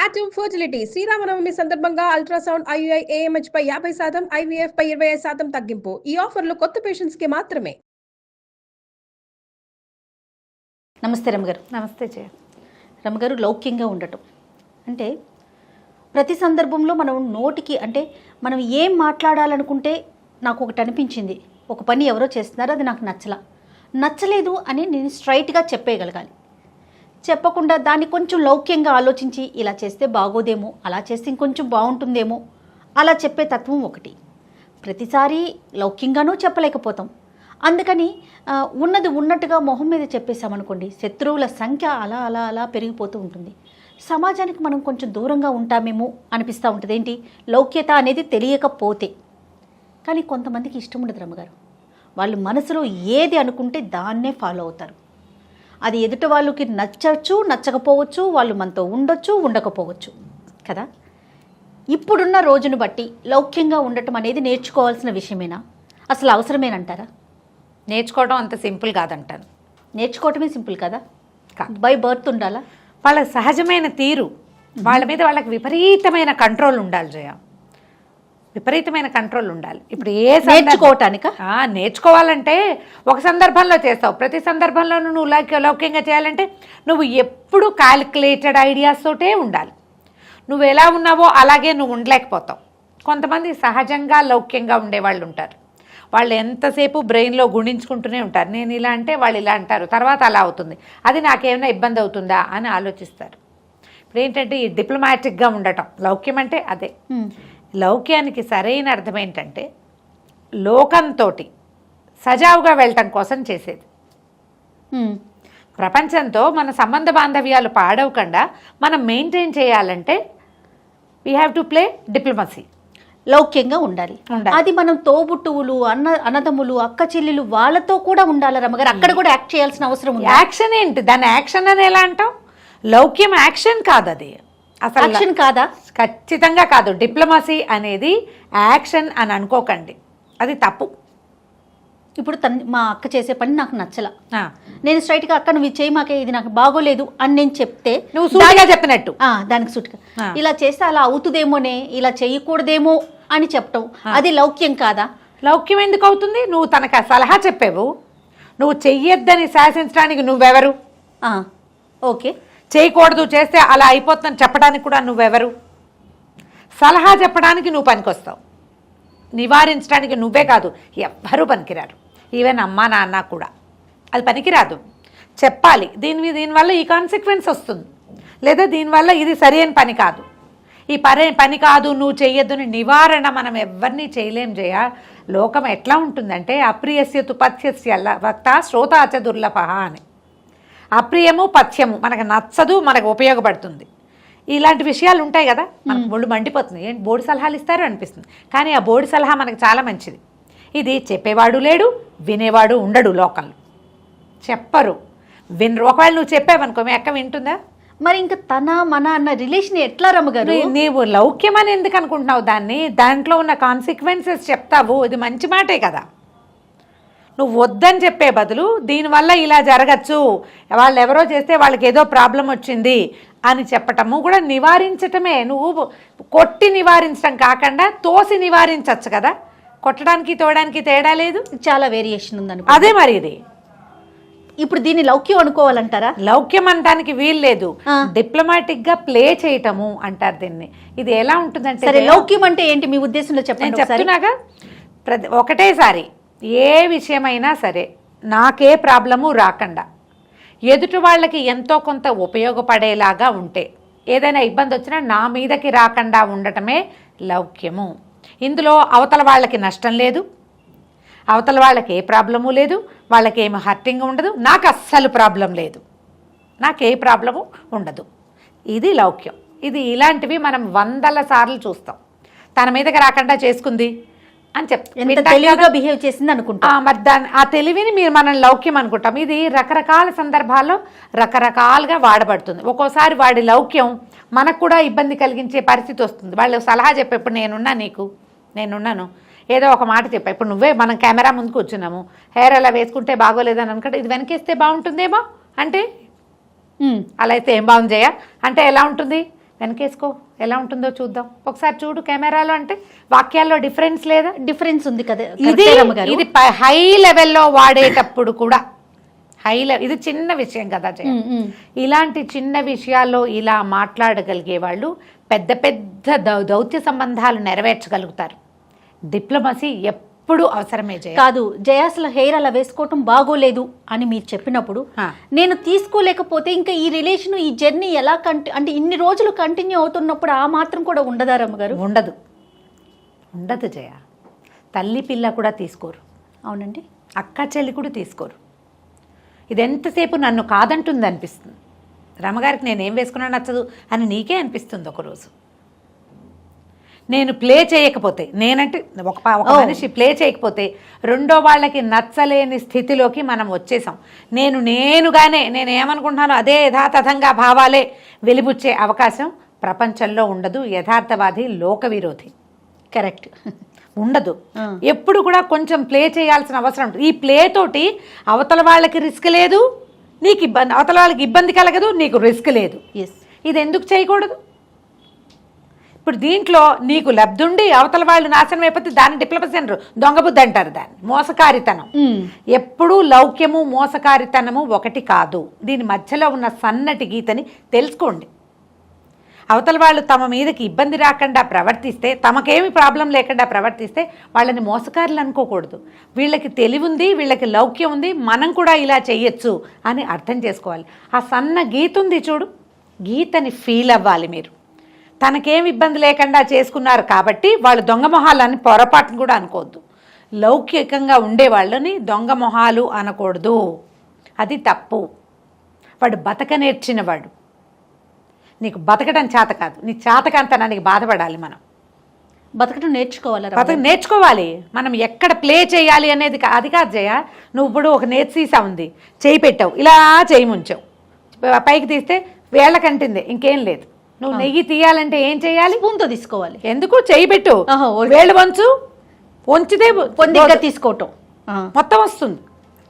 Atom fertility Sri Rama Navami సందర్భంగా ultrasound IUI AMH పై 50%, IVF పై 25% తగ్గింపు. ఈ ఆఫర్లు కొత్త పేషెంట్స్ కి మాత్రమే. నమస్తే రమగారు. నమస్తే జయ. రమగారు, లౌక్యంగా ఉండటం అంటే ప్రతి సందర్భంలో మనం నోటికి అంటే మనం ఏం మాట్లాడాలనుకుంటే నాకు ఒకటి అనిపించింది, ఒక పని ఎవరో చేస్తున్నారు, అది నాకు నచ్చలేదు అని నేను స్ట్రైట్గా చెప్పేయగలగాలి. చెప్పకుండా దాన్ని కొంచెం లౌక్యంగా ఆలోచించి ఇలా చేస్తే బాగోదేమో, అలా చేస్తే ఇంకొంచెం బాగుంటుందేమో అలా చెప్పే తత్వం ఒకటి. ప్రతిసారి లౌక్యంగానూ చెప్పలేకపోతాం. అందుకని ఉన్నది ఉన్నట్టుగా మొహం మీద చెప్పేశామనుకోండి, శత్రువుల సంఖ్య అలా అలా అలా పెరిగిపోతూ ఉంటుంది. సమాజానికి మనం కొంచెం దూరంగా ఉంటామేమో అనిపిస్తూ ఉంటుంది. ఏంటి లౌక్యత అనేది తెలియకపోతే. కానీ కొంతమందికి ఇష్టం ఉండదు రమ్మగారు. వాళ్ళు మనసులో ఏది అనుకుంటే దాన్నే ఫాలో అవుతారు. అది ఎదుటి వాళ్ళకి నచ్చచ్చు, నచ్చకపోవచ్చు, వాళ్ళు మనతో ఉండొచ్చు, ఉండకపోవచ్చు కదా. ఇప్పుడున్న రోజును బట్టి లౌక్యంగా ఉండటం అనేది నేర్చుకోవాల్సిన విషయమేనా, అసలు అవసరమేనంటారా? నేర్చుకోవడం అంత సింపుల్ కాదంటాను. నేర్చుకోవటమే సింపుల్ కదా, బై బర్త్ ఉండాలా? వాళ్ళ సహజమైన తీరు, వాళ్ళ మీద వాళ్ళకి విపరీతమైన కంట్రోల్ ఉండాలి జయ, విపరీతమైన కంట్రోల్ ఉండాలి. ఇప్పుడు నేర్చుకోవటానిక నేర్చుకోవాలంటే ఒక సందర్భంలో చేస్తావు, ప్రతి సందర్భంలోనూ నువ్వు లౌక్యంగా చేయాలంటే నువ్వు ఎప్పుడు క్యాలిక్యులేటెడ్ ఐడియాస్ తోటే ఉండాలి. నువ్వు ఎలా ఉన్నావో అలాగే నువ్వు ఉండలేకపోతావు. కొంతమంది సహజంగా లౌక్యంగా ఉండేవాళ్ళు ఉంటారు. వాళ్ళు ఎంతసేపు బ్రెయిన్లో గుణించుకుంటూనే ఉంటారు. నేను ఇలా అంటే వాళ్ళు ఇలా అంటారు, తర్వాత అలా అవుతుంది, అది నాకేమైనా ఇబ్బంది అవుతుందా అని ఆలోచిస్తారు. ఇప్పుడు ఏంటంటే ఈ డిప్లొమాటిక్గా ఉండటం లౌక్యం అంటే అదే. లౌక్యానికి సరైన అర్థం ఏంటంటే లోకంతో సజావుగా వెళ్ళటం కోసం చేసేది. ప్రపంచంతో మన సంబంధ బాంధవ్యాలు పాడవకుండా మనం మెయింటైన్ చేయాలంటే we have to play diplomacy. లౌక్యంగా ఉండాలి. అది మనం తోబుట్టువులు, అన్నదమ్ములు, అక్క చెల్లెలు వాళ్ళతో కూడా ఉండాలి రమ్మగారు. అక్కడ కూడా యాక్ట్ చేయాల్సిన అవసరం ఉంది. యాక్షన్ ఏంటి, దాన్ని యాక్షన్ అని ఎలా అంటాం? లౌక్యం యాక్షన్ కాదు, అది అసలు యాక్షన్ కాదా? ఖచ్చితంగా కాదు. డిప్లొమసీ అనేది యాక్షన్ అని అనుకోకండి, అది తప్పు. ఇప్పుడు మా అక్క చేసే పని నాకు నచ్చల, నేను స్ట్రైట్గా అక్క నువ్వు చేయి మాకే, ఇది నాకు బాగోలేదు అని నేను చెప్తే నువ్వు సూటిగా చెప్పినట్టు దానికి సూటిగా ఇలా చేస్తే అలా అవుతుందేమోనే, ఇలా చేయకూడదేమో అని చెప్పటం, అది లౌక్యం కాదా? లౌక్యం ఎందుకు అవుతుంది? నువ్వు తనకు సలహా చెప్పావు, నువ్వు చెయ్యొద్దని శాసించడానికి నువ్వెవరు? ఓకే, చేయకూడదు, చేస్తే అలా అయిపోతుందని చెప్పడానికి కూడా నువ్వెవరు? సలహా చెప్పడానికి నువ్వు పనికొస్తావు, నివారించడానికి నువ్వే కాదు ఎవ్వరూ పనికిరారు. ఈవెన్ అమ్మా నాన్న కూడా అది పనికిరాదు. చెప్పాలి దీనివల్ల ఈ కాన్సిక్వెన్స్ వస్తుంది, లేదా దీనివల్ల ఇది సరి అయిన పని కాదు, ఈ పని కాదు నువ్వు చెయ్యొద్దుని నివారణ మనం ఎవరిని చేయలేం జయ. లోకం ఎట్లా ఉంటుందంటే అప్రియస్య తు పథ్యస్య వక్త శ్రోతాచ దుర్లభ అని. అప్రియము పథ్యము మనకు నచ్చదు, మనకు ఉపయోగపడుతుంది, ఇలాంటి విషయాలు ఉంటాయి కదా. మనకు ఒళ్ళు మండిపోతుంది, ఏంటి బోర్డు సలహాలు ఇస్తారు అనిపిస్తుంది. కానీ ఆ బోర్డు సలహా మనకు చాలా మంచిది. ఇది చెప్పేవాడు లేడు, వినేవాడు ఉండడు. లోకంలో చెప్పరు, వినరు. ఒకవేళ నువ్వు చెప్పావనుకో మీ అక్క వింటుందా? మరి ఇంకా తన మన అన్న రిలేషన్ ఎట్లా రమ్మగారు? నీవు లౌక్యం అని ఎందుకు అనుకుంటున్నావు దాన్ని? దాంట్లో ఉన్న కాన్సిక్వెన్సెస్ చెప్తావు, ఇది మంచి మాటే కదా. నువ్వు వద్దని చెప్పే బదులు దీనివల్ల ఇలా జరగచ్చు, వాళ్ళు ఎవరో చేస్తే వాళ్ళకి ఏదో ప్రాబ్లం వచ్చింది అని చెప్పటము కూడా నివారించటమే. నువ్వు కొట్టి నివారించడం కాకుండా తోసి నివారించవచ్చు కదా. కొట్టడానికి తోయడానికి తేడా లేదు, చాలా వేరియేషన్ ఉందని. అదే మరి ఇది. ఇప్పుడు దీన్ని లౌక్యం అనుకోవాలంటారా? లౌక్యం అనడానికి వీలు లేదు, డిప్లొమాటిక్ గా ప్లే చేయటము అంటారు దీన్ని. ఇది ఎలా ఉంటుందంటే, లౌక్యం అంటే ఏంటి మీ ఉద్దేశంలో చెప్పండి. చెప్తున్నాగా, ఒకటేసారి ఏ విషయమైనా సరే నాకే ప్రాబ్లము రాకుండా ఎదుటి వాళ్ళకి ఎంతో కొంత ఉపయోగపడేలాగా ఉంటే, ఏదైనా ఇబ్బంది వచ్చినా నా మీదకి రాకుండా ఉండటమే లౌక్యము. ఇందులో అవతల వాళ్ళకి నష్టం లేదు, అవతల వాళ్ళకి ఏ ప్రాబ్లము లేదు, వాళ్ళకి ఏమి హర్టింగ్ ఉండదు, నాకు అస్సలు ప్రాబ్లం లేదు, నాకే ప్రాబ్లము ఉండదు. ఇది లౌక్యం. ఇది ఇలాంటివి మనం 100 సార్లు చూస్తాం. తన మీదకి రాకుండా చేసుకుంది అని తెలివిగా బిహేవ్ చేసింది అనుకుంటా. మరి ఆ తెలివిని మనం లౌక్యం అనుకుంటాం. ఇది రకరకాల సందర్భాల్లో రకరకాలుగా వాడబడుతుంది. ఒక్కోసారి వాడి లౌక్యం మనకు కూడా ఇబ్బంది కలిగించే పరిస్థితి వస్తుంది. వాళ్ళు సలహా చెప్పేప్పుడు నేనున్నాను ఏదో ఒక మాట చెప్పా. ఇప్పుడు నువ్వే మనం కెమెరా ముందు కూర్చున్నాము, హెయిర్ అలా వేసుకుంటే బాగోలేదని అనుకుంటే ఇది వెనకేస్తే బాగుంటుందేమో అంటే అలా అయితే ఏం బాగుంది జయ అంటే ఎలా ఉంటుంది? వెనకేసుకో, ఎలా ఉంటుందో చూద్దాం ఒకసారి చూడు కెమెరాలో. అంటే వాక్యాల్లో డిఫరెన్స్ లేదా? డిఫరెన్స్ ఉంది కదా. ఇది కరెక్టే రమ్మగారు. ఇది హై లెవెల్లో వాడేటప్పుడు కూడా ఇది చిన్న విషయం కదా జయ. ఇలాంటి చిన్న విషయాల్లో ఇలా మాట్లాడగలిగే వాళ్ళు పెద్ద పెద్ద దౌత్య సంబంధాలు నెరవేర్చగలుగుతారు. డిప్లొమసీ ఎప్పుడు అవసరమే జయ. కాదు జయ, అసలు హెయిర్ అలా వేసుకోవటం బాగోలేదు అని మీరు చెప్పినప్పుడు నేను తీసుకోలేకపోతే ఇంకా ఈ రిలేషన్, ఈ జర్నీ ఎలా అంటే ఇన్ని రోజులు కంటిన్యూ అవుతున్నప్పుడు ఆ మాత్రం కూడా ఉండదా రమ్మగారు? ఉండదు జయ. తల్లి పిల్ల కూడా తీసుకోరు. అవునండి. అక్క చెల్లి కూడా తీసుకోరు. ఇది ఎంతసేపు నన్ను కాదంటుంది అనిపిస్తుంది. రమగారికి నేనేం వేసుకున్నా నచ్చదు అని నీకే అనిపిస్తుంది ఒకరోజు. నేను ప్లే చేయకపోతే, నేనంటే ఒక మనిషి ప్లే చేయకపోతే రెండో వాళ్ళకి నచ్చలేని స్థితిలోకి మనం వచ్చేసాం. నేనుగానే నేనేమనుకుంటున్నానో అదే యథాతథంగా భావాలే వెలిబుచ్చే అవకాశం ప్రపంచంలో ఉండదు. యథార్థవాది లోక విరోధి. కరెక్ట్. ఉండదు. ఎప్పుడు కూడా కొంచెం ప్లే చేయాల్సిన అవసరం ఉంటుంది. ఈ ప్లే తోటి అవతల వాళ్ళకి రిస్క్ లేదు, నీకు ఇబ్బంది, అవతల వాళ్ళకి ఇబ్బంది కలగదు, నీకు రిస్క్ లేదు. ఇది ఎందుకు చేయకూడదు? ఇప్పుడు దీంట్లో నీకు లబ్ధుండి అవతల వాళ్ళు నాశనం అయిపోతే దాన్ని డిప్లొమసీ అంటారు, దొంగబుద్ధి అంటారు, దాన్ని మోసకారితనం. ఎప్పుడూ లౌక్యము మోసకారితనము ఒకటి కాదు. దీని మధ్యలో ఉన్న సన్నటి గీతని తెలుసుకోండి. అవతల వాళ్ళు తమ మీదకి ఇబ్బంది రాకుండా ప్రవర్తిస్తే, తమకేమి ప్రాబ్లం లేకుండా ప్రవర్తిస్తే వాళ్ళని మోసకారులు అనుకోకూడదు. వీళ్ళకి తెలివి ఉంది, వీళ్ళకి లౌక్యం ఉంది, మనం కూడా ఇలా చెయ్యొచ్చు అని అర్థం చేసుకోవాలి. ఆ సన్న గీత ఉంది చూడు, గీతని ఫీల్ అవ్వాలి మీరు. తనకేమి ఇబ్బంది లేకుండా చేసుకున్నారు కాబట్టి వాళ్ళు దొంగ మొహాలని పొరపాటును కూడా అనుకోవద్దు. లౌకికంగా ఉండే వాళ్ళని దొంగ మొహాలు అనకూడదు, అది తప్పు. వాడు బతక నేర్చినవాడు. నీకు బతకడం చేత కాదు, నీ చేతకంతనానికి బాధపడాలి. మనం బతకడం నేర్చుకోవాలి. మనం ఎక్కడ ప్లే చేయాలి అనేది అది కాదు జయ. నువ్వు ఇప్పుడు ఒక నేతి సీసా ఉంది, చేయి పెట్టావు, ఇలా చేయి ముంచావు, పైకి తీస్తే వేళ్ళకంటింది, ఇంకేం లేదు. నువ్వు నెయ్యి తీయాలంటే ఏం చేయాలి? స్పూన్తో తీసుకోవాలి. ఎందుకు? చేయి పెట్టు, వేళ్ళు వంచితే పొందిగా తీసుకోవటం మొత్తం వస్తుంది.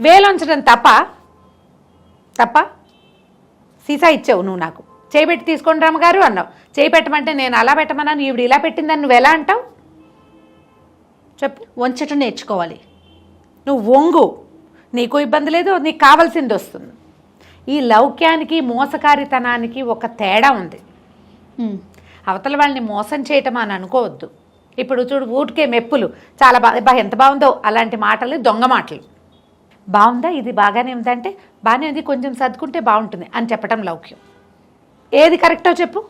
వేలు వంచడం తప్ప సీసా ఇచ్చావు నువ్వు నాకు, చేయి పెట్టి తీసుకోండి రమ్మగారు అన్నావు. చేయి పెట్టమంటే నేను అలా పెట్టమన్నాను, ఈవిడ ఇలా పెట్టిందని నువ్వు ఎలా అంటావు చెప్పు? వంచటం నేర్చుకోవాలి. నువ్వు వంగు, నీకు ఇబ్బంది లేదు, నీకు కావాల్సింది వస్తుంది. ఈ లౌక్యానికి మోసకారితనానికి ఒక తేడా ఉంది. అవతల వాళ్ళని మోసం చేయటం అని అనుకోవద్దు. ఇప్పుడు చూడు, ఊటికే మెప్పులు, చాలా ఎంత బాగుందో అలాంటి మాటలు దొంగ మాటలు. బాగుందా, ఇది బాగానే ఉందంటే బాగానే ఉంది, కొంచెం సర్దుకుంటే బాగుంటుంది అని చెప్పటం లౌక్యం. ఏది కరెక్టో చెప్పు?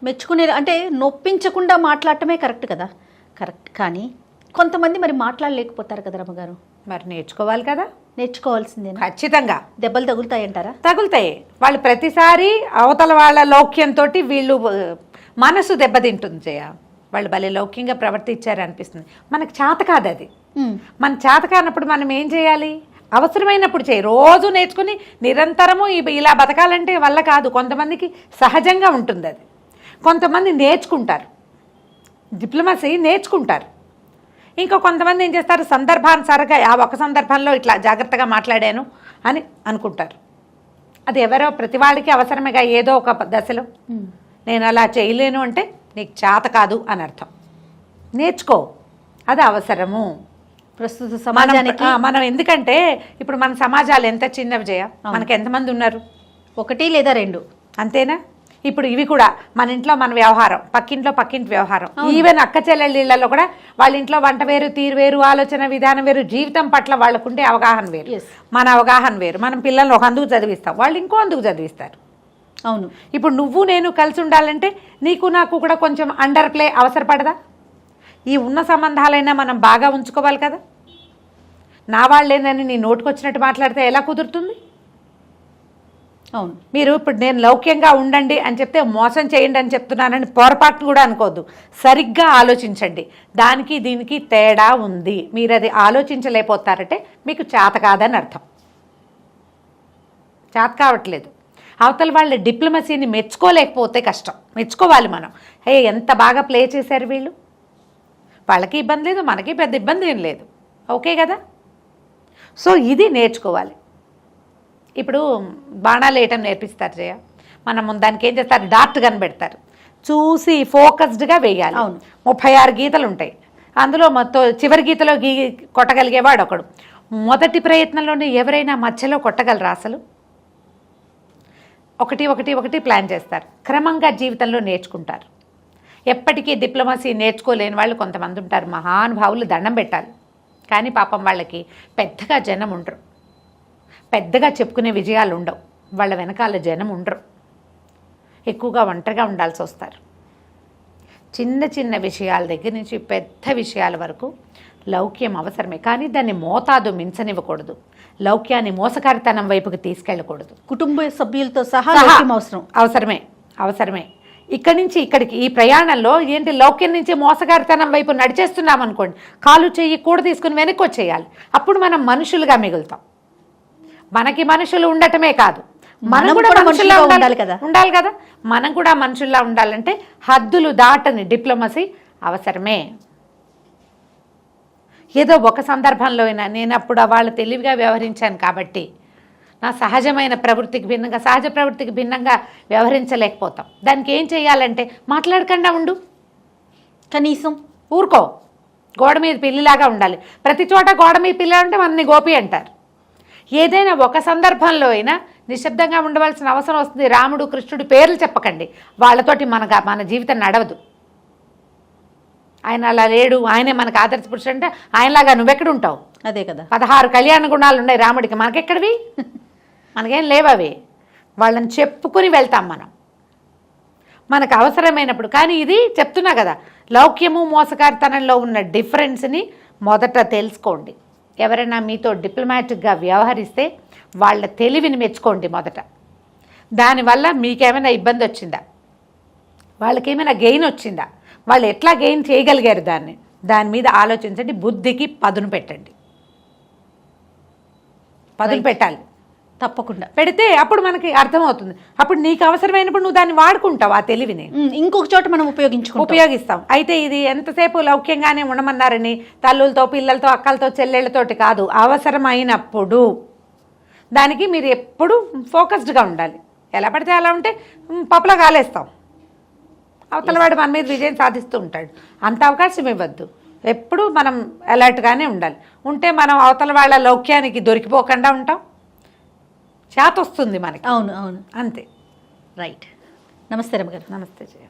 మెచ్చుకునే అంటే నొప్పించకుండా మాట్లాడటమే కరెక్ట్ కదా. కరెక్ట్. కానీ కొంతమంది మరి మాట్లాడలేకపోతారు కదా రమ్మగారు. మరి నేర్చుకోవాలి కదా. నేర్చుకోవాల్సిందే. ఖచ్చితంగా. దెబ్బలు తగులుతాయంటారా? తగులుతాయి. వాళ్ళు ప్రతిసారి అవతల వాళ్ళ లౌక్యంతో వీళ్ళు మనసు దెబ్బతింటుంది జయ. వాళ్ళు భలే లౌక్యంగా ప్రవర్తించారు అనిపిస్తుంది. మనకు చేత కాదు అది. మన చేత కానప్పుడు మనం ఏం చేయాలి? అవసరమైనప్పుడు చేయి. రోజు నేర్చుకుని నిరంతరము ఇలా బతకాలంటే వల్ల కాదు. కొంతమందికి సహజంగా ఉంటుంది అది, కొంతమంది నేర్చుకుంటారు, డిప్లొమసీ నేర్చుకుంటారు. ఇంకా కొంతమంది ఏం చేస్తారు, సందర్భానుసారంగా ఆ ఒక సందర్భంలో ఇట్లా జాగ్రత్తగా మాట్లాడాను అని అనుకుంటారు. అది ఎవరో ప్రతి వాళ్ళకి అవసరమేగా. ఏదో ఒక దశలో నేను అలా చేయలేను అంటే నీకు చేత కాదు అని అర్థం. నేర్చుకో, అది అవసరము ప్రస్తుత సమాజానికి. మనం ఎందుకంటే ఇప్పుడు మన సమాజాలు ఎంత చిన్నవి జయ, మనకి ఎంతమంది ఉన్నారు? 1 లేదా 2 అంతేనా? ఇప్పుడు ఇవి కూడా మన ఇంట్లో మన వ్యవహారం, పక్కింటి వ్యవహారం. ఈవెన్ అక్క చెల్లెళ్ళలో కూడా వాళ్ళ ఇంట్లో వంట వేరు, తీరు వేరు, ఆలోచన విధానం వేరు, జీవితం పట్ల వాళ్ళకుండే అవగాహన వేరు, మన అవగాహన వేరు. మనం పిల్లల్ని ఒక అందుకు చదివిస్తాం, వాళ్ళు ఇంకో అందుకు చదివిస్తారు. అవును. ఇప్పుడు నువ్వు నేను కలిసి ఉండాలంటే నీకు నాకు కూడా కొంచెం అండర్ ప్లే అవసరపడదా? ఈ ఉన్న సంబంధాలైనా మనం బాగా ఉంచుకోవాలి కదా. నా వాళ్ళేనని నీ నోటుకొచ్చినట్టు మాట్లాడితే ఎలా కుదురుతుంది? అవును. మీరు ఇప్పుడు నేను లౌక్యంగా ఉండండి అని చెప్తే మోసం చేయండి అని చెప్తున్నానని పొరపాటును కూడా అనుకోవద్దు. సరిగ్గా ఆలోచించండి. దానికి దీనికి తేడా ఉంది. మీరు అది ఆలోచించలేకపోతారంటే మీకు చేత కాదని అర్థం. చేత కావట్లేదు. అవతల వాళ్ళ డిప్లొమసీని మెచ్చుకోలేకపోతే కష్టం. మెచ్చుకోవాలి మనం. ఎంత బాగా ప్లే చేశారు వీళ్ళు, వాళ్ళకి ఇబ్బంది లేదు, మనకి పెద్ద ఇబ్బంది ఏం లేదు, ఓకే కదా. సో ఇది నేర్చుకోవాలి. ఇప్పుడు బాణాలు వేయటం నేర్పిస్తారు జయ. మనం దానికి ఏం చేస్తారు, డార్ట్ కనిపెడతారు, చూసి ఫోకస్డ్గా వేయాలి. అవును. 36 గీతలు ఉంటాయి, అందులో మొత్తం చివరి గీతలో కొట్టగలిగేవాడు ఒకడు. మొదటి ప్రయత్నంలోనే ఎవరైనా మధ్యలో కొట్టగలరా అసలు? ఒకటి ప్లాన్ చేస్తారు, క్రమంగా జీవితంలో నేర్చుకుంటారు. ఎప్పటికీ డిప్లొమసీ నేర్చుకోలేని వాళ్ళు కొంతమంది ఉంటారు, మహానుభావులు, దండం పెట్టాలి. కానీ పాపం వాళ్ళకి పెద్దగా జనం ఉండరు, పెద్దగా చెప్పుకునే విజయాలు ఉండవు, వాళ్ళ వెనకాల జనం ఉండరు, ఎక్కువగా ఒంటరిగా ఉండాల్సి వస్తారు. చిన్న చిన్న విషయాల దగ్గర నుంచి పెద్ద విషయాల వరకు లౌక్యం అవసరమే, కానీ దాన్ని మోతాదు మించనివ్వకూడదు. లౌక్యాన్ని మోసకారితనం వైపుకి తీసుకెళ్ళకూడదు. కుటుంబ సభ్యులతో సహా లౌక్యం అవసరమే. ఇక్కడి నుంచి ఇక్కడికి ఈ ప్రయాణంలో ఏంటి, లౌక్యం నుంచి మోసగారితనం వైపు నడిచేస్తున్నాం అనుకోండి, కాలు చెయ్యి కూడా తీసుకుని వెనక్కి వచ్చేయాలి. అప్పుడు మనం మనుషులుగా మిగులుతాం. మనకి మనుషులు ఉండటమే కాదు, మనం కూడా మనుషుల్లా ఉండాలి కదా. మనం కూడా మనుషుల్లా ఉండాలంటే హద్దులు దాటని డిప్లొమసీ అవసరమే. ఏదో ఒక సందర్భంలో అయినా నేను అప్పుడు వాళ్ళు తెలివిగా వ్యవహరించాను కాబట్టి నా సహజ ప్రవృత్తికి భిన్నంగా వ్యవహరించలేకపోతాం. దానికి ఏం చేయాలంటే మాట్లాడకుండా ఉండు, కనీసం ఊరుకో, గోడ మీద పిల్లిలాగా ఉండాలి. ప్రతి చోట గోడ మీద పిల్ల ఉంటే మనని గోపి అంటారు. ఏదైనా ఒక సందర్భంలో అయినా నిశ్శబ్దంగా ఉండవలసిన అవసరం వస్తుంది. రాముడు కృష్ణుడు పేర్లు చెప్పకండి, వాళ్ళతోటి మన జీవితం నడవదు. ఆయన అలా లేడు, ఆయనే మనకు ఆదర్శ పురుషుడు అంటే ఆయనలాగా నువ్వెక్కడ ఉంటావు? అదే కదా. 16 కళ్యాణ గుణాలు ఉన్నాయి రాముడికి, మనకెక్కడివి? మనకేం లేవవి. వాళ్ళని చెప్పుకుని వెళ్తాం మనం మనకు అవసరమైనప్పుడు. కానీ ఇది చెప్తున్నా కదా, లౌక్యము మోసకారితనంలో ఉన్న డిఫరెన్స్ని మొదట తెలుసుకోండి. ఎవరైనా మీతో డిప్లొమాటిక్గా వ్యవహరిస్తే వాళ్ళ తెలివిని మెచ్చుకోండి మొదట. దానివల్ల మీకేమైనా ఇబ్బంది వచ్చిందా, వాళ్ళకేమైనా గెయిన్ వచ్చిందా, వాళ్ళు ఎట్లా గెయిన్ చేయగలిగారు దాని మీద ఆలోచించండి. బుద్ధికి పదును పెట్టండి, పదును పెట్టాలి తప్పకుండా. పెడితే అప్పుడు మనకి అర్థమవుతుంది. అప్పుడు నీకు అవసరమైనప్పుడు నువ్వు దాన్ని వాడుకుంటావు, ఆ తెలివిని ఇంకొక చోట మనం ఉపయోగిస్తాం. అయితే ఇది ఎంతసేపు లౌక్యంగానే ఉండమన్నారని తల్లులతో, పిల్లలతో, అక్కలతో, చెల్లెళ్ళతోటి కాదు, అవసరమైనప్పుడు దానికి మీరు ఎప్పుడు ఫోకస్డ్గా ఉండాలి. ఎలా పడితే అలా ఉంటే పప్పులా కాలేస్తాం, అవతలవాడు మన మీద విజయం సాధిస్తూ ఉంటాడు. అంత అవకాశం ఇవ్వద్దు. ఎప్పుడు మనం అలర్ట్గానే ఉండాలి. ఉంటే మనం అవతల వాళ్ళ లౌక్యానికి దొరికిపోకుండా ఉంటాం, చేత వస్తుంది మనకి. అవును, అంతే. రైట్. నమస్తే రమగారు. నమస్తే జయ.